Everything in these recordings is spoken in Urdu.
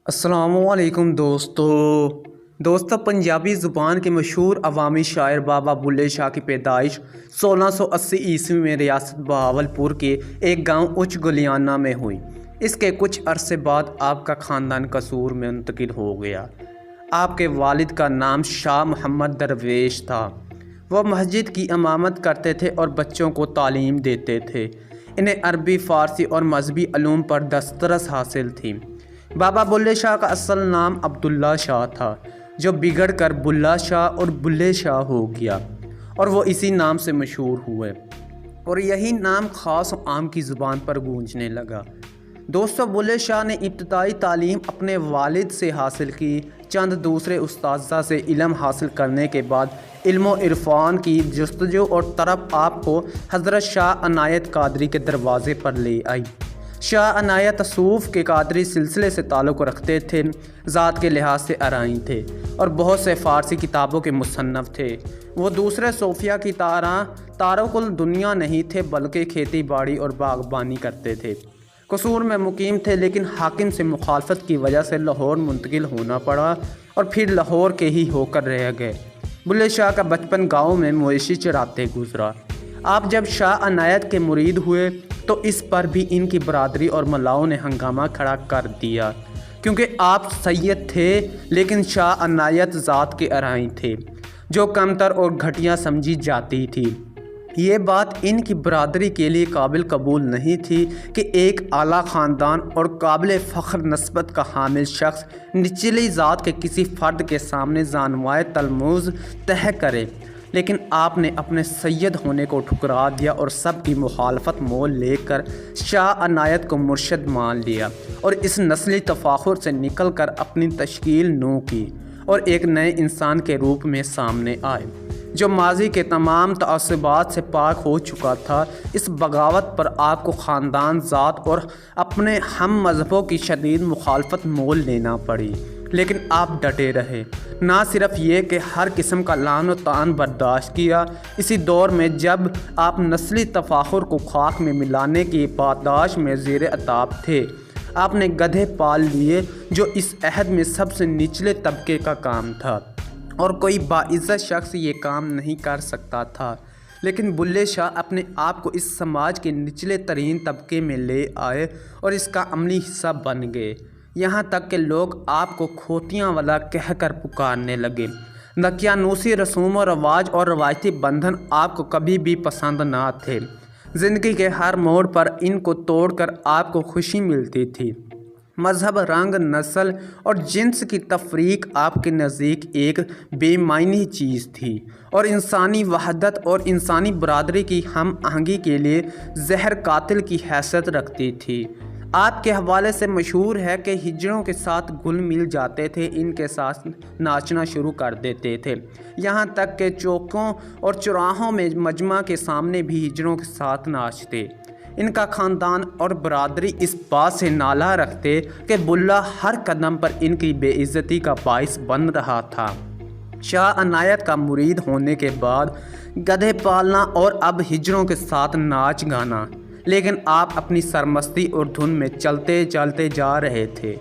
السلام علیکم دوستو پنجابی زبان کے مشہور عوامی شاعر بابا بلے شاہ کی پیدائش 1680 میں ریاست بہاولپور کے ایک گاؤں اچ گلیانہ میں ہوئی۔ اس کے کچھ عرصے بعد آپ کا خاندان قصور میں منتقل ہو گیا۔ آپ کے والد کا نام شاہ محمد درویش تھا۔ وہ مسجد کی امامت کرتے تھے اور بچوں کو تعلیم دیتے تھے۔ انہیں عربی، فارسی اور مذہبی علوم پر دسترس حاصل تھی۔ بابا بلے شاہ کا اصل نام عبداللہ شاہ تھا، جو بگڑ کر بلّہ شاہ اور بلے شاہ ہو گیا، اور وہ اسی نام سے مشہور ہوئے، اور یہی نام خاص و عام کی زبان پر گونجنے لگا۔ دوستو، بلے شاہ نے ابتدائی تعلیم اپنے والد سے حاصل کی۔ چند دوسرے اساتذہ سے علم حاصل کرنے کے بعد علم و عرفان کی جستجو اور طلب آپ کو حضرت شاہ عنایت قادری کے دروازے پر لے آئی۔ شاہ عنایت تصوف کے قادری سلسلے سے تعلق رکھتے تھے، ذات کے لحاظ سے ارائیں تھے اور بہت سے فارسی کتابوں کے مصنف تھے۔ وہ دوسرے صوفیہ کی طرح تارک الدنیا نہیں تھے، بلکہ کھیتی باڑی اور باغبانی کرتے تھے۔ قصور میں مقیم تھے، لیکن حاکم سے مخالفت کی وجہ سے لاہور منتقل ہونا پڑا اور پھر لاہور کے ہی ہو کر رہ گئے۔ بلے شاہ کا بچپن گاؤں میں مویشی چراتے گزرا۔ آپ جب شاہ عنایت کے مرید ہوئے تو اس پر بھی ان کی برادری اور ملاؤں نے ہنگامہ کھڑا کر دیا، کیونکہ آپ سید تھے لیکن شاہ عنایت ذات کے ارائیں تھے، جو کمتر اور گھٹیا سمجھی جاتی تھی۔ یہ بات ان کی برادری کے لیے قابل قبول نہیں تھی کہ ایک اعلیٰ خاندان اور قابل فخر نسبت کا حامل شخص نچلی ذات کے کسی فرد کے سامنے زانوائے تلموذ طے کرے، لیکن آپ نے اپنے سید ہونے کو ٹھکرا دیا اور سب کی مخالفت مول لے کر شاہ عنایت کو مرشد مان لیا، اور اس نسلی تفاخر سے نکل کر اپنی تشکیل نو کی اور ایک نئے انسان کے روپ میں سامنے آئے، جو ماضی کے تمام تعصبات سے پاک ہو چکا تھا۔ اس بغاوت پر آپ کو خاندان، ذات اور اپنے ہم مذہبوں کی شدید مخالفت مول لینا پڑی، لیکن آپ ڈٹے رہے۔ نہ صرف یہ کہ ہر قسم کا لعن و طعن برداشت کیا، اسی دور میں جب آپ نسلی تفاخر کو خاک میں ملانے کی پاداش میں زیر عتاب تھے، آپ نے گدھے پال لیے، جو اس عہد میں سب سے نچلے طبقے کا کام تھا، اور کوئی باعزت شخص یہ کام نہیں کر سکتا تھا۔ لیکن بلے شاہ اپنے آپ کو اس سماج کے نچلے ترین طبقے میں لے آئے اور اس کا عملی حصہ بن گئے، یہاں تک کہ لوگ آپ کو کھوتیاں والا کہہ کر پکارنے لگے۔ دقیانوسی رسوم و رواج اور روایتی بندھن آپ کو کبھی بھی پسند نہ تھے۔ زندگی کے ہر موڑ پر ان کو توڑ کر آپ کو خوشی ملتی تھی۔ مذہب، رنگ، نسل اور جنس کی تفریق آپ کے نزدیک ایک بے معنی چیز تھی، اور انسانی وحدت اور انسانی برادری کی ہم آہنگی کے لیے زہر قاتل کی حیثیت رکھتی تھی۔ آپ کے حوالے سے مشہور ہے کہ ہجڑوں کے ساتھ گل مل جاتے تھے، ان کے ساتھ ناچنا شروع کر دیتے تھے، یہاں تک کہ چوکوں اور چوراہوں میں مجمع کے سامنے بھی ہجڑوں کے ساتھ ناچتے۔ ان کا خاندان اور برادری اس بات سے نالہ رکھتے کہ بلّہ ہر قدم پر ان کی بے عزتی کا باعث بن رہا تھا۔ شاہ عنایت کا مرید ہونے کے بعد گدھے پالنا اور اب ہجڑوں کے ساتھ ناچ گانا، لیکن آپ اپنی سرمستی اور دھن میں چلتے چلتے جا رہے تھے۔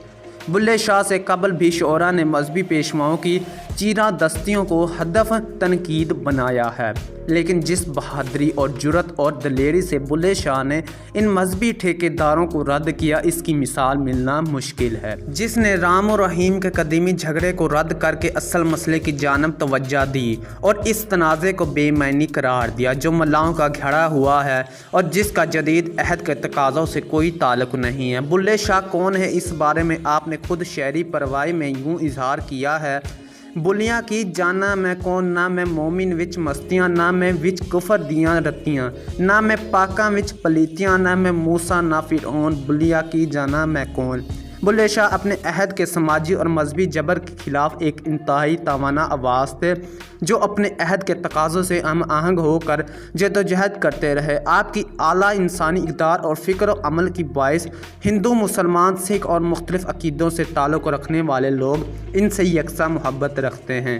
بلے شاہ سے قبل بھی شعراء نے مذہبی پیشواؤں کی چیرہ دستیوں کو ہدف تنقید بنایا ہے، لیکن جس بہادری اور جرأت اور دلیری سے بلے شاہ نے ان مذہبی ٹھیکیداروں کو رد کیا، اس کی مثال ملنا مشکل ہے۔ جس نے رام و رحیم کے قدیمی جھگڑے کو رد کر کے اصل مسئلے کی جانب توجہ دی اور اس تنازع کو بے معنی قرار دیا جو ملاؤں کا گھڑا ہوا ہے اور جس کا جدید عہد کے تقاضوں سے کوئی تعلق نہیں ہے۔ بلے شاہ کون ہے، اس بارے میں آپ نے خود شعری پروائی میں یوں اظہار کیا ہے: بلیاں کی جانا میں کون، نہ میں مومن وچ مستیاں، نہ میں وچ کفر دیاں رتیاں، نہ میں پاکاں وچ پلیتیاں، نہ میں موسیٰ نہ فرعون، بلیاں کی جانا میں کون۔ بلے شاہ اپنے عہد کے سماجی اور مذہبی جبر کے خلاف ایک انتہائی توانا آواز تھے، جو اپنے عہد کے تقاضوں سے ہم آہنگ ہو کر جدوجہد کرتے رہے۔ آپ کی اعلیٰ انسانی اقدار اور فکر و عمل کی باعث ہندو، مسلمان، سکھ اور مختلف عقیدوں سے تعلق رکھنے والے لوگ ان سے یکساں محبت رکھتے ہیں۔